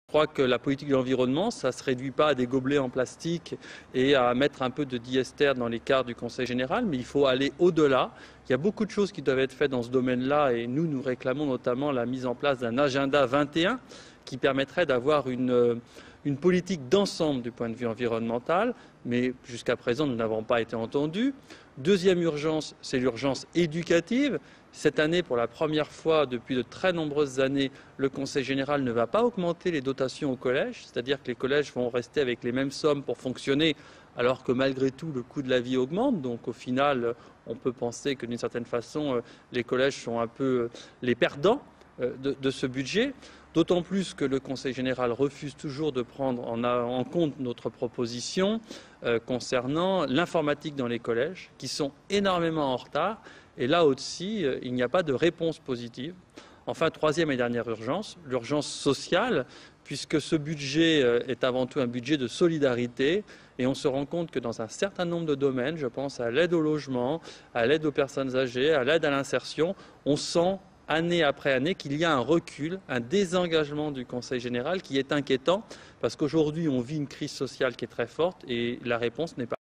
Je crois que la politique de l'environnement, ça ne se réduit pas à des gobelets en plastique et à mettre un peu de diester dans les cartes du Conseil général, mais il faut aller au-delà. Il y a beaucoup de choses qui doivent être faites dans ce domaine-là et nous réclamons notamment la mise en place d'un agenda 21 qui permettrait d'avoir une politique d'ensemble du point de vue environnemental, mais jusqu'à présent, nous n'avons pas été entendus. Deuxième urgence, c'est l'urgence éducative. Cette année, pour la première fois depuis de très nombreuses années, le Conseil général ne va pas augmenter les dotations aux collèges, c'est-à-dire que les collèges vont rester avec les mêmes sommes pour fonctionner, alors que malgré tout, le coût de la vie augmente. Donc au final, on peut penser que d'une certaine façon, les collèges sont un peu les perdants de ce budget. D'autant plus que le Conseil général refuse toujours de prendre en compte notre proposition concernant l'informatique dans les collèges, qui sont énormément en retard. Et là aussi, il n'y a pas de réponse positive. Enfin, troisième et dernière urgence, l'urgence sociale, puisque ce budget est avant tout un budget de solidarité. Et on se rend compte que dans un certain nombre de domaines, je pense à l'aide au logement, à l'aide aux personnes âgées, à l'aide à l'insertion, on sent année après année qu'il y a un recul, un désengagement du Conseil général qui est inquiétant parce qu'aujourd'hui on vit une crise sociale qui est très forte et la réponse n'est pas